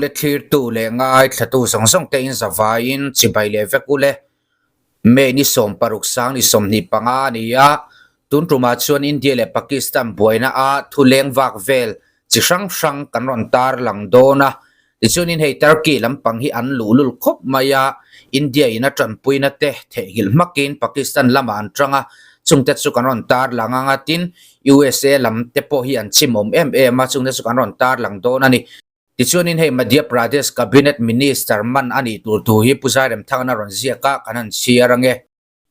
le thlir tu le ngai thatu song song te in zavain chibai le vekule me ni som paruk sang ni som ni panga ni ya tun tuma chuan India le Pakistan boina a thuleng vak vel chi sang sang kan ron tar lang dona ti chuan in hei Turkey lampang hi an lulul khop maya India ina tran puina te thegil makin Pakistan lama an tranga chungte chu kan ron tar langanga tin USA lam te po hi an chimom ma chungte chu kan ron tar lang dona ni ti chuan in hei Madhya Pradesh cabinet minister man ani tur tu hi pusairem thangna ron ziaka kanan siarange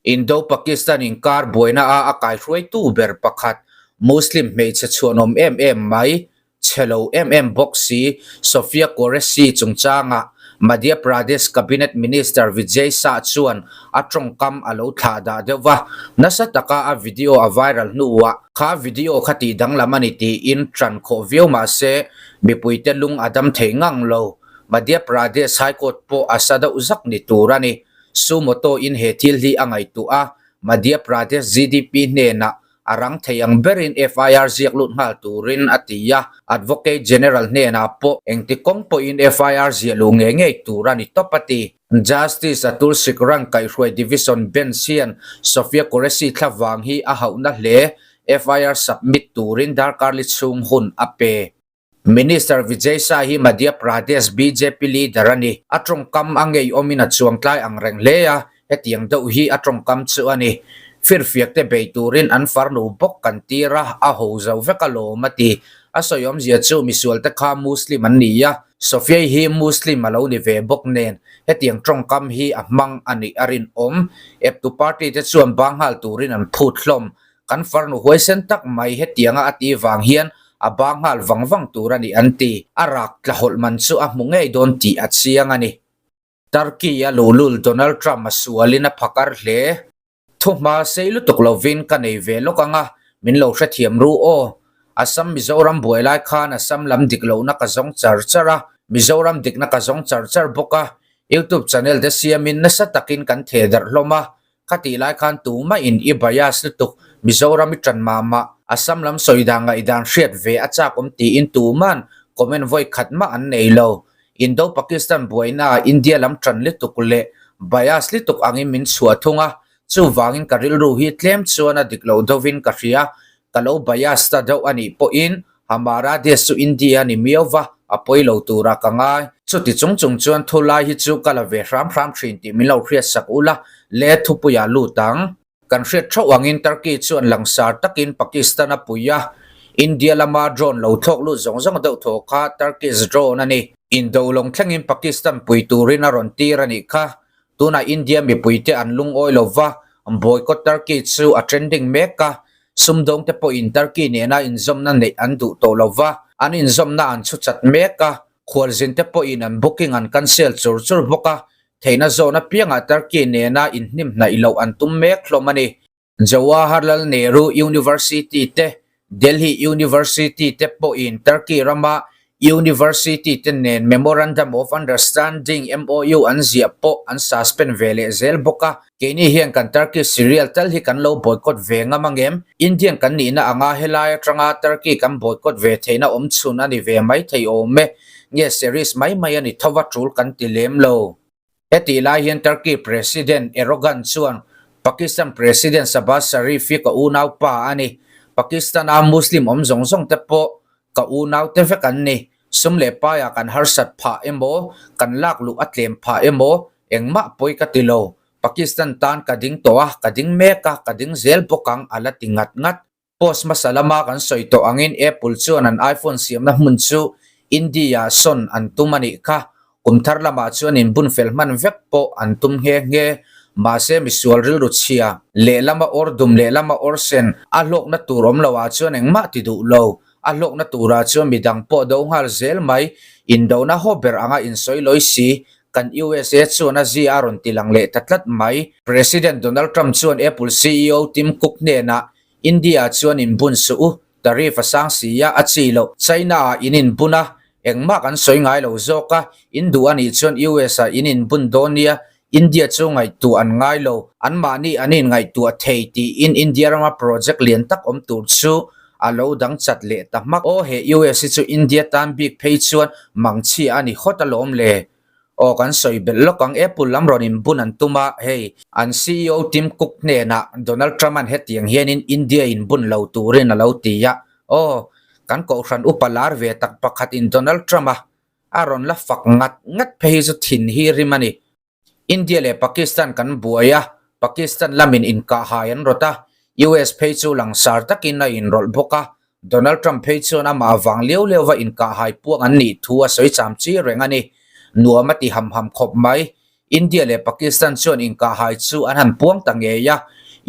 Indo Pakistan in kar boina a akai ruai tu ber pakhat Muslim mei chuanom mai chelo boxi Sophia Qureshi chungchanga Madhya Pradesh cabinet minister Vijay Sachuan atong kam alo thada dewa nasataka a video a viral nuwa kha video khati danglamani ti in tran kho view ma se bipuite lung adam thengang lo Madhya Pradesh High Court po asada uzak ni turani sumoto in hetil hi angai tu a Madhya Pradesh GDP ne na arang thayang berin FIR ziaklut ngal turin atiya Advocate General ne na po engti kong po in FIR zialunge ngei turani topati Justice Atul Sikrang kai Hruai Division Bensian Sophia Qureshi thlawang hi a hauna hle FIR submit turin darkar li chung hun ape Minister Vijay Sahi Madhya Pradesh BJP leader ani atong kam angei omina chuang tlai ang reng leya hetiang do hi atong kam chu ani firfiak te beiturin an farnu bok kan tira a ho zau vekalo mati asoyom zia chu misual te kha Muslim an niya Sophia hi Muslim alo ni ve bok nen hetiang trong kam hi amang ani arin ep tu party te chuan banghal turin an phut hlom kan farnu hoisen tak mai hetianga ati wang hian abanghal wangwang turani anti arak tlahol man chu a mungei don ti at siangani Turkey ya lulul Donald Trump masualina phakar hle thuma seilu tuklovin kanei velo kanga minlo hrathiam ru o Assam Mizoram buailai khan Assam lam diklo na kazong charchara Mizoram dikna kazong charchar boka YouTube channel de siamin na sa takin kan theder hloma katilai khan tuma in ibayas lutuk Mizoram itran mama Assam lam soidanga idan hriat ve acha komti in tuman comment voi khatma an neilo Indo Pakistan buaina India lam tran litukule bias lituk angin min suathunga chu wangin karil ru hi tlem chuana diklo dovin kahria kalo bias ta do ani po in hamara desh chu India ni miova apoilo tura kanga chuti chungchung chuan thulai hi chu kala ve ram thin ti milo hriat sakula le thupuya lutang kan hriat tho wangin Turkey chuan langsar takin Pakistan apuya India lama drone lo thok lu zong do thoka Turkish drone ani Indo long thlangin Pakistan puiturin aron tirani kha tuna India mi puite anlung oilova boycott Turkey chu a trending meka sumdong te po in Turkey ne na inzom na nei andu to lova an inzom na an chu chat meka khwalzin te po in an booking an cancel chur boka theina zona pianga Turkey ne na inhnim na ilo an tum mek hlomani Jawaharlal Nehru University te Delhi University te po in Turkey rama University tenen Memorandum of Understanding MOU an zia po an suspend vele zel boka keni hian kan Turkey serial tal hi kan lo boycott ve nga mangem Indian kan ni na anga helai tranga Turkey kan boycott ve theina chuna ni ve mai thei ome nge series mai ani thawa trul kan tilem lo heti lai hian Turkey President Erdogan chuan Pakistan President Shahbaz Sharif ka unaw pa ani Pakistan a Muslim zong te po ka unaw te vekan ni sumle pa ya kan harsat pha emo kan lak lu atlem pha emo engma poi ka tilo Pakistan tan kading toa kading meka kading zel pokang ala tingat ngat post masalama kan soito angin Apple chuan an iPhone siam na munchu India son antumani kha kumthar lama chuan in bun felman vek po antum nge mase misual ril ruchia le lama ordum le lama orsen alok na turom lawa chuan engma ti du lo alok na tura chuan midang po do ngal zel mai indo na hober anga insoi loisi kan USA chuan a ziaron tilang le tatlat mai President Donald Trump chuan Apple CEO Tim Cook ne na India chuan in bun su tarif asang siya achilo China inin buna engma kan soi ngai lo zoka induani chuan USA inin bun donia India chu ngai tu an ngai lo an mani anin ngai tu a thei ti in India rama project lian tak tur chu alo dang chat le tamak o he US chu India tan big page chuan mangchi ani khotalom le o kan soi bellok ang Apple lam ronin bunan tuma hey an CEO Tim Cook ne na Donald Trump an hetiang hianin India in bun lo turin alo tia o kan ko ran upalar ve tak pakhat in Donald Trump aron la fak ngat phei zu thin hi rimani India le Pakistan kan buaya Pakistan lamin in ka hayan rota US phei chu lang sar takin na in rol boka Donald Trump phei chu na ma wang leo wa in ka hai puang an ni thua soi cham chi rengani nuamati ham khop mai India le Pakistan chuan in ka hai chu an han puang tangeya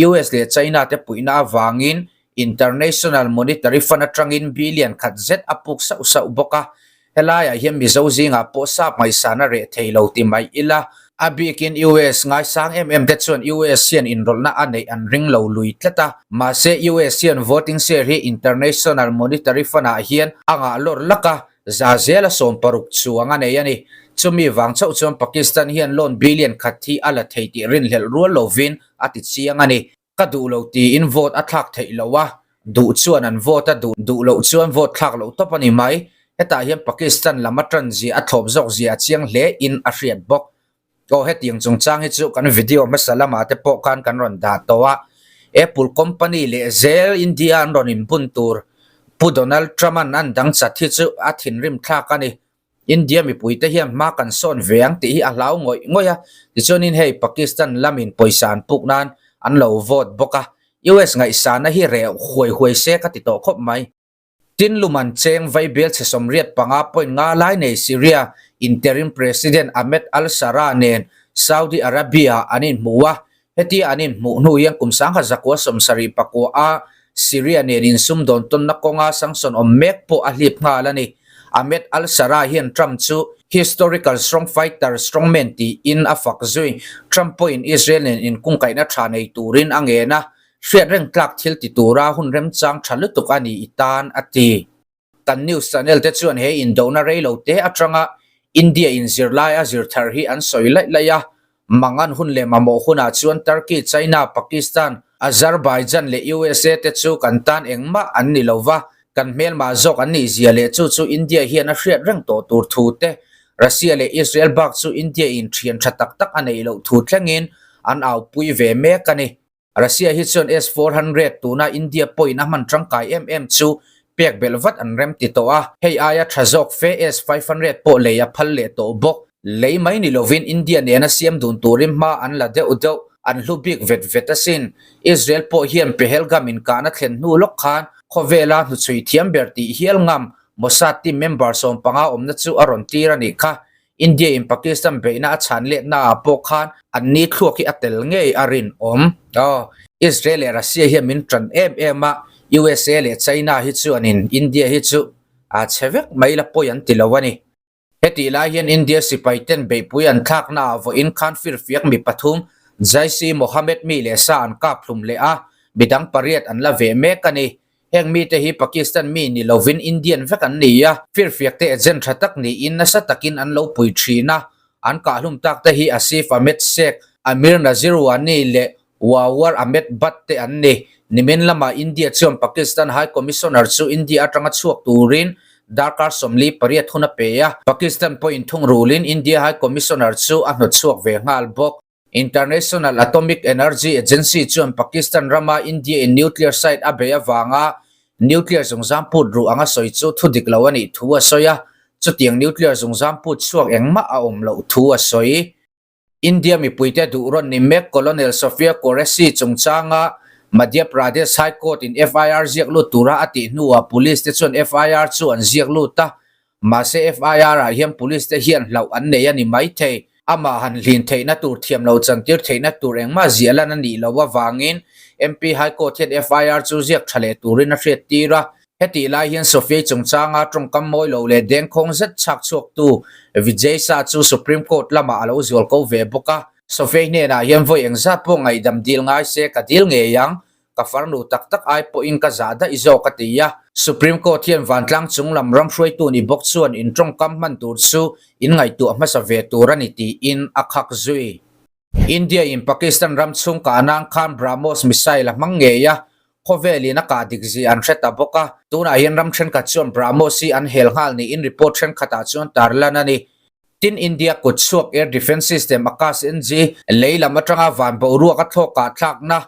US le China te puina wangin International Monetary Fund atangin billion khat zet apuk sa boka helaya hiam mizo zinga po sa mai sana re thailo ti mai ila abikin US ngai sang te chuan US sian enroll na anei an ring lo lui tlata ma se US sian voting share hi International Monetary Fund a hian anga lor laka zazela som paruk chuanga nei ani chumi wang chau chuan Pakistan hian loan billion khathi ala theiti rin hlel rual lovin ati chiang ani kadu lo ti in vote athak theilowa du chuan an vote du lo chuan vote thak lo topani mai eta hian Pakistan lamatran ji athop zok zia chiang hle in a hriat bok ko hetiang chung chang hi chu kan video masalama te po kan ron da towa Apple company le zel India ron in buntur pu Donald Trump an dang chathi chu athin rim thak ani India mi puite hiam ma kan son veang ti hi alau ngoya ti chonin hei Pakistan lamin poisan puknan an lo vote boka US ngai sana hi re hoi se ka ti to khop mai tin luman cheng vai bel che somriat panga point nga lai nei Syria interim president Ahmed al-Shara nen Saudi Arabia anin muwa heti anin mu nu yang kumsang kha zakwa somsari pakwa a Syria nen in sum don ton na konga sangson om mek po ahlip nga lani Ahmed al-Shara hian Trump chu historical strong fighter strongman ti in afak zui Trump point Israel nen in kungkai na thanei turin angena Shred reng tlak thil ti tura hun rem chang thalu tuk ani itan ati kan news channel te chuan he in dona reilo te atanga India in zirlai a zir thar hi an soilai laya mangan hun le mamo huna chuan Turkey China Pakistan Azerbaijan le USA te chu kan tan engma an ni lova kan mel ma zok an ni zia le chu India hian a hriat reng to tur thu te Russia le Israel bak chu India in thian thatak tak anei lo thu thlengin an au pui ve me kani Russia hi chuan S400 tuna India poina man tangkai chu pek belvat an rem ti to a hei aya thazok fe S500 po leya phal le to bok lei mai ni lovin India ne na siam dun turim ma an la de udo an lubik vetasin Israel po hian pehelgam in kana thlen nu lok khan khovela nu chui thiam berti hial ngam Mossad team member som panga omna chu aron tirani kha India in Pakistan beina chan le na po khan an ni thluaki atel ngei arin Israel le Russia hi min tran ma USA le China hi chu anin India hi chu a chevek maila poyan tilawani heti la hian India sipaiten be puyan thak na vo in khan fir fiak mi pathum Jaisi Mohammed mi le sa an ka phlum le a bidang pariat an la ve me kani heng mi te hi Pakistan mi ni lovin Indian vekan ni ya fir fiak te agent thatak ni in na sa takin an lo pui thina an ka hlum tak te hi Asif Ahmed Sheikh Amir Nazir Wani le Wawar Ahmed Bat te an ni nimen lama India chum Pakistan High Commissioner chu India atanga chuak turin Dakar somli pariat huna peya Pakistan point thung rulin India High Commissioner chu anot chuak ve ngal bok International Atomic Energy Agency chum Pakistan rama India in nuclear site abeya wanga nuclear zongzam put ru anga soi chu thudik lawani thuwa soya chutiang nuclear zongzam put chuak engma a omlo thuwa soi India mi puite du ron ni mek Colonel Sofia Qureshi chungchanga Madhya Pradesh High Court in FIR ziaklu tura ati nuwa police te chun FIR chu an ziaklu ta ma se FIR a hiam police te hian hlau an neya ni mai thei ama han hlin theina tur thiam lo chantir theina tur engma zialan ani lowa wangin MP High Court hian FIR chu ziak thale turin a hriat tira heti lai hian Sofia chungchanga tongkam moi lo le deng khong zet chak chuak tu Vijay sa chu Supreme Court lama alo zol ko ve boka Sofia ne na hian voi engza po ngai dam dil ngai se ka dil nge yang ka farnu tak tak ai po in ka zada izo ka tiya Supreme Court hian van tlang chung lam ram hroi tu ni bok chuan in tongkam man tur chu in ngai tu ma sa ve turani ti in akhak zui India in Pakistan ram chung ka anang Khan BrahMos missile mangeya Hoveli na ka digzi an reta boka tuna hian ram then ka chuan Brahmosi an hel ngal ni in report then khata chuan tarlana ni tin India kut suak air defense system akas NG leila matanga van boru ka thoka thak na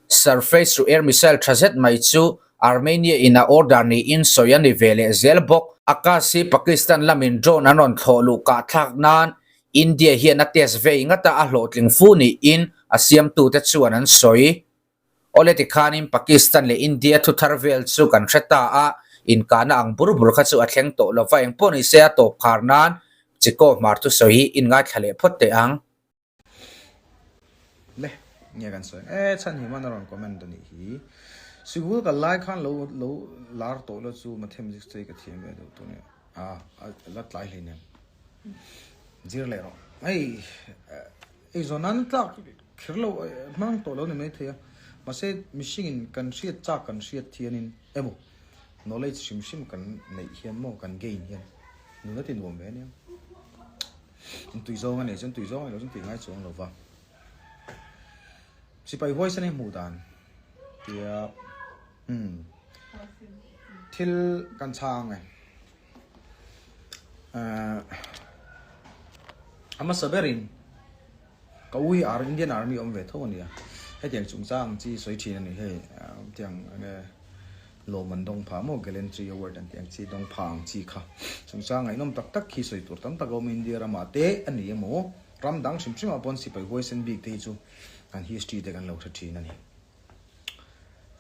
surface to air missile thazet mai chu Armenia in a order ni in soyani vele zelbok akasi Pakistan lamin drone anon tholu ka thak nan India hian a tes ve ingata a hlotling fu ni in asiam tu te chuan an soi oleti khanin Pakistan le India thu tharvel chu kan theta a in kana ang burbur kha chu a thleng to lova eng poni se a top kharnan chiko martu soi in nga thale photte ang le nghe kan so chan hi man ron comment ni hi sigul ka lai khan lo lar to lo chu mathematics chei ka thiam ve do to ne lat lai le ne zir le ro ei zonan ta khirlo mang to lo ne me thia ma se mishing in kan riat cha kan riat thianin emo knowledge shim kan nei hian mo kan gain hian nu na tin bom ve ne tùy dâu này chân tùy dâu này nó chân tùy ngay xuống rồi vào chỉ phải voice này mù đàn thì thil căn trang này ama saberin kaui Indian Army om về thôi nè hay tiếng chúng sang chỉ suy chi này hay tiếng lô mình đông phá một cái lên chỉ award anh tiếng chỉ đông phang chỉ khá chúng sang ngày nôm tắc tắc khi suy tuột tắm tắc gồm India ra mà té anh ấy mồ ram đắng sim sim upon si phải voice and big thế chú anh history để anh lâu thật chi này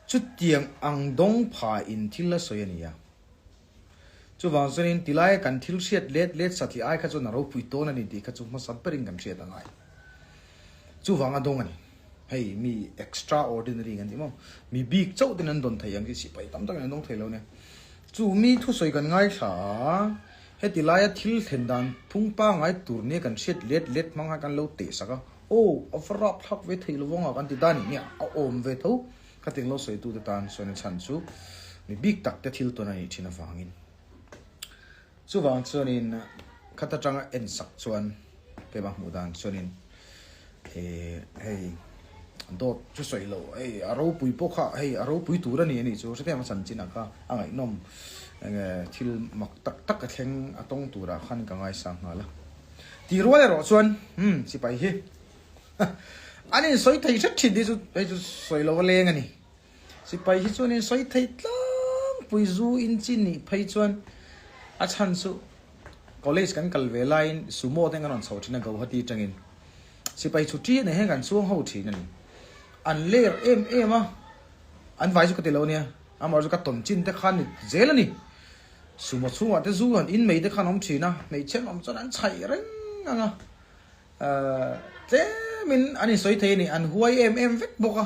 chút tiếng ang đông phá in thil là suy này chú vàng cho nên tilai kan thil siết let sát thì ai khát cho naro pui to này đi khát cho mà sát bering cầm siết anh ai chú vàng anh đông anh hey mi extraordinary gan timo mi big chau tin an don thai ang si pai tam tak an dong thai lo ne chu mi thu soi kan ngai tha he tilaya thil thendan phung pa ngai tur ne kan shet let mang ha kan lo te saka o ofrap thak ve thai lo wonga kan ti dan ni a om ve tho ka ting lo soi tu ta tan so ne chan chu mi big tak te thil to nai thina wangin chu wang chuanin khata tanga en sak chuan ke ba mu dan chuanin hey do chu soi lo aro pui pokha aro pui tu ra ni chu se ma san chin aka angai nom thil mak tak ka thleng atong tu ra khan ka ngai sang hala ti ro le ro chuan si pai hi ani soi thai chat thi di chu soi lo leng ani si pai hi chuan soi thai tlang pui zu in chin ni phai chuan a chan su college kan kalve line sumo teng an chho thina go hati tangin si pai chu ti ne he kan chuang ho thi nani an ler em an vai chu ka telo nia amar chu ka ton chin te khan ni zel ani sumo chunga te zu an in mei te khan om thina mei chen om chon an chai reng anga te min ani soi the ni an huai em vek boka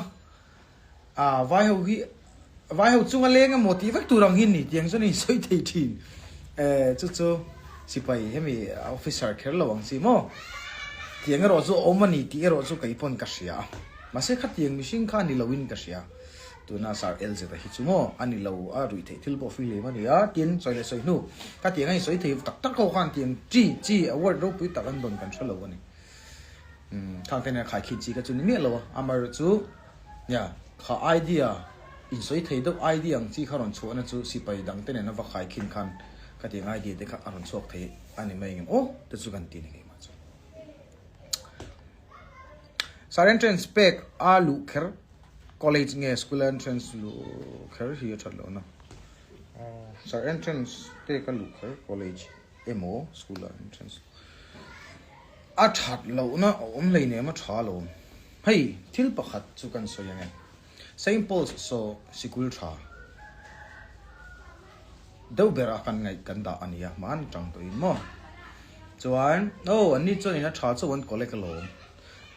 vai ho chunga lenga motive tu rang hin ni tiang choni soi the thin chu sipai hemi officer kherlo wang si mo tiang ro chu omani ti ro chu kai pon ka sia mà sẽ khát tiền mình khan ni lawin ka sia tu na sar el zeta hi chumo ani lo a rui the thil bo fi le ma ni a tin soi le soi nu ka tiền ai soi the tak ko khan tiền chi award ro pui tak an don kan thalo ani thang te na khai khi chi ka chu ni me lo amar chu ya kha idea in soi the do idea ang chi kharon chu na chu si pai dang te na va khai khin khan ka tiền idea te kha aron chok the ani mai ngem o te chu kan ti ni Sar entrance spec alu kher college nge school entrance lu kher hi thalo na sar entrance te ka lu kher college mo school entrance a that lo na om le ne ma tha lo hei thil pakhat chu kan so yang St Paul's so sikul tha do bera kan ngai kan da ania man tang to in mo chuan ani chon ina tha chu wan college lo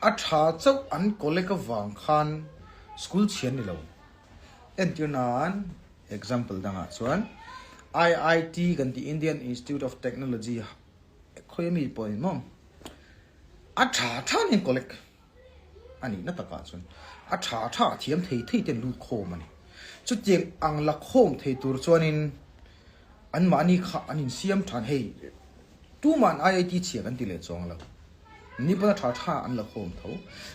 a tha chau an college wang khan school chian ni lo en tunan example danga chuan IIT kan the Indian Institute of Technology khoimi point mom a tha ni college ani na taka chuan a tha thiam thei ten lu khom ani chu tiang ang la khom thei tur chuanin an mani kha anin siam than hei tu man IIT chiang an ti le chong lo ni pa tha an la khom tho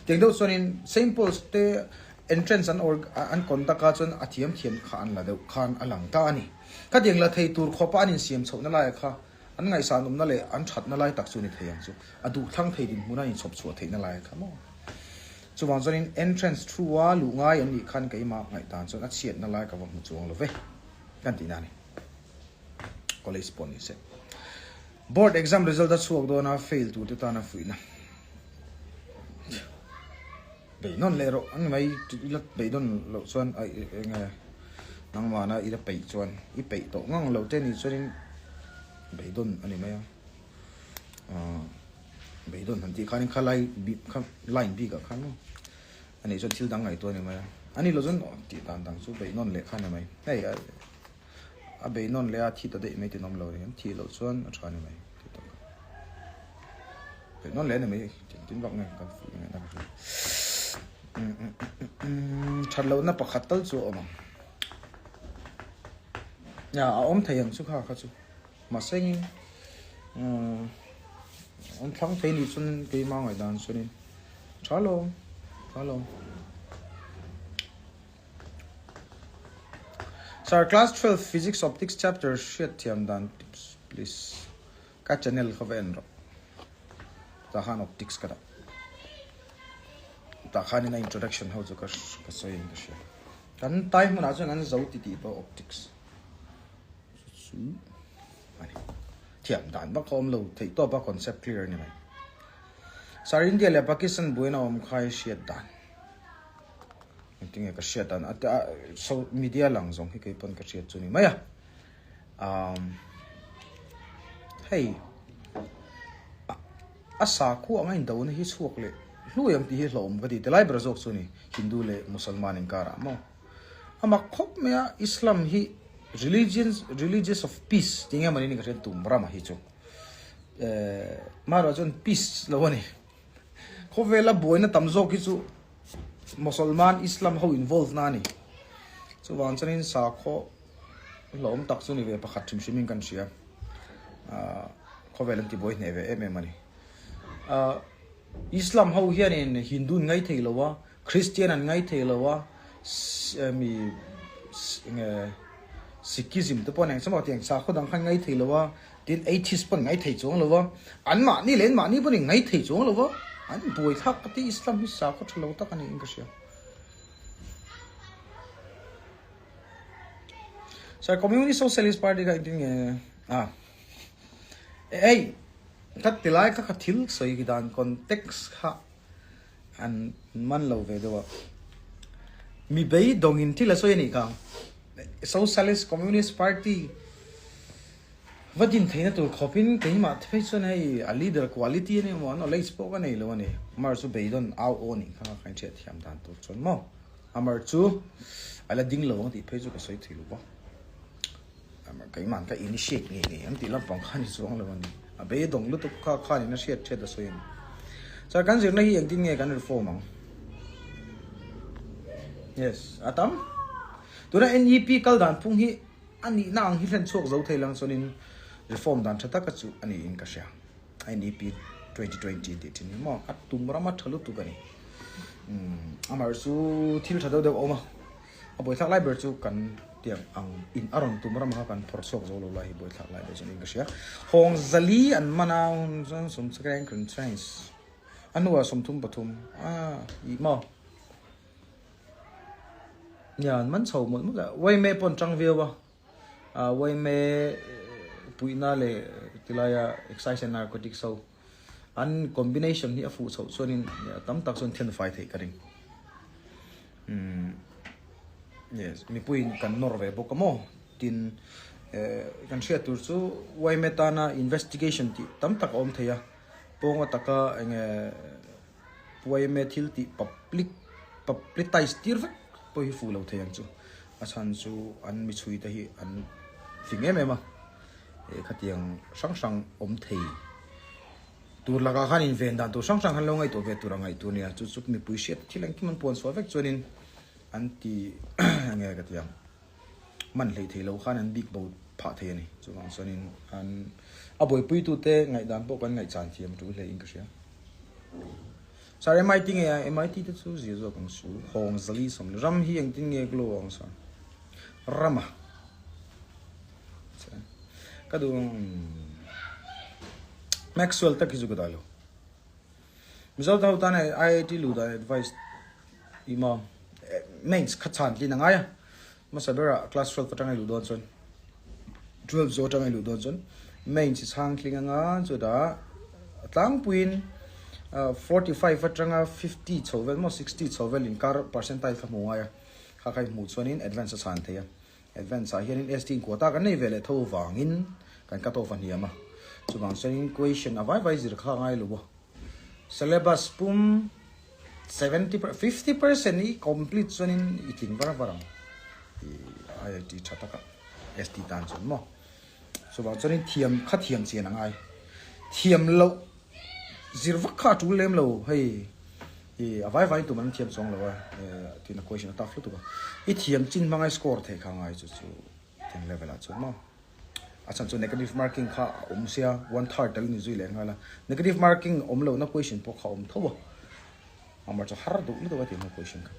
teng do chuanin St Paul's te entrance an kontaka chon athiam thiam khan la deuh khan alang ta ani ka ding la thei tur khopa anin siam chona lai kha an ngai sa num na le an that na lai tak chu ni theiang chu adu thlang thei din muna in chop chu thei na lai kha mo chu wang zonin entrance through wa lu ngai an ni khan kai ma ngai tan chon a chiat na lai ka mu chuang lo ve kan ti na ni college pon ni se board exam result da chuak do na fail tu ta na fuina be non le ro ang mai lat be don lo chuan ai nga nang ma na ira pe chuan I pe to ngang lo te ni chuan be don ani mai be don han ti khanin khalai bi kham line bi ka khan no ani chuan thil dang ngai to ni mai ani lo zon ti tan dang chu be non le khan mai hey a be non le a thi ta de mai ti nom lo ni thi lo chuan a tha ni mai ti to be non le ni mai tin bak ngai kan fu ngai na thật lâu nó bạc khát tới chỗ mà nhà ông thầy hàng xuất khá chú mà sinh ông thắng thấy đi xuân cái mang ngoài đàn xuân nên trả luôn so our class 12 physics optics chapter shit thiam dan tips please các channel khaven ro tahan optics kada ta khani na introduction how to ka so in the show kan tai mun ajo nan zo ti ba optics su ani thiam dan ba khom lo thei to ba concept clear ni mai sar India le Pakistan buena om khai shiat dan tinge ka shiat dan ata so media lang zong hi kai pon ka shiat chu ni maya hey asa ku angai do na hi chuak le lu yang ti hi hlom ka ti telai brazok chu ni hindu le musalman in kara mo ama khop mea islam hi religious of peace tinga mani ni ka tum brama hi chu maro jon peace lo ni khovela boina tamzo ki chu musalman islam ho involve na ni chu wan chanin sa kho lom tak chu ni ve pakhat thim shimin kan sia khovela ti boy ne ve em mani Islam hau hian in Hindu ngai thei lowa Christian an ngai thei lowa mi Sikhism to pon ang sama tiang sa khodang khan ngai thei lowa tin atheist pon ngai thei chong lowa an ma ni len ma ni pon ngai thei chong lowa an boi thak ti Islam hi sa kho thlo ta kan in kasia sa Communist Socialist Party ka tin hey kat tilai ka thil soi gidan context ha an man lo ve do mi bei dongin thila soi ni ka Socialist Communist Party vadin theina tur khopin keima thei chon hai a leader quality ne mo no lei spoke nei lo ni mar su bei don au oni kha khain che thiam dan to chon mo amar chu ala ding lo ti phei chu ka soi thilu ba amar kaiman ka initiate nge am ti lam pang khan chu ang lo ni abe dong lu tu kha ni na siat che da soin sa kan zir na hi ang tin nge kan reform ang yes atam tura NEP kal dan pung hi ani na ang hi len chok zo thailang sonin reform dan thata ka chu ani in ka sha NEP 2020 ti tin mo atum rama thalu tu kani amar su thil thado de oma aboi thak lai ber chu kan tiang ang in aron tumram ha kan forsok zo lo lai boi thak lai de jin ingsia hong zali an manaw zon som sakrang kan trains anwa som thum pathum I mo yan man chho mo la wai me pon tang view ba wai me puina le tilaya exercise and narcotics so an combination hi afu so sonin tam tak son 10 thei karing yes mi puin kan Norway bokamo tin kan share tur chu wai metana investigation ti tam tak om theya ponga taka enge wai me thil ti publicize tir vek poi fu lo theyang chu asan chu an mi chui ta hi an finge me ma khatiang sang om thei tur laga khan in ven dan to sang han lo ngai to ve turangai tu nia chu chu mi pui shet thilang ki man pon so vek chuanin anti nge ka tiang man lei thei lo khan an big boat pha the ni chu wang sonin an aboi pui tu te ngai dan po kan ngai chan thiam tu le in ka sia sa MIT nge MIT te chu zi zo kang su hong zali som ram hi ang tin nge glo ang sa rama ka du Maxwell tak ki zu ga lo misal ta ta ne IIT lu da advice ima mains khatsan li na nga ya masabera class 12 patang lu don son 12 zo tang lu don son mains chang kling nga zo da tlang puin 45 atanga 50 chovel mo 60 chovel in car percentage fa mo ya kha kai mu chuanin advance chan theya advance a hian in ST quota kan nei vele tho wangin kan ka to fan hiama chubang chuanin question avai vai zir kha ngai lu bo syllabus pum 50% i complete chuanin i tling barang IIT chataka ST tan chun mo chubang chuanin thiam chen angai thiam lo zirvak kha tu lem lo hei avai tu man thiam chong lo wa tin question ta flu tu ba I thiam chin mangai score the kha ngai chu tin level a chu mo achan chu negative marking kha sia 1/3 dal ni zui le ngala negative marking lo na question po kha thobo amar chu har du lu tin question ka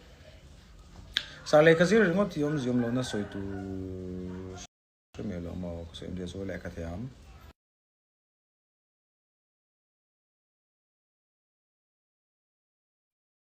sale ka zir ngot yom lo na soi tu chemelo mo so im de so le ka thiam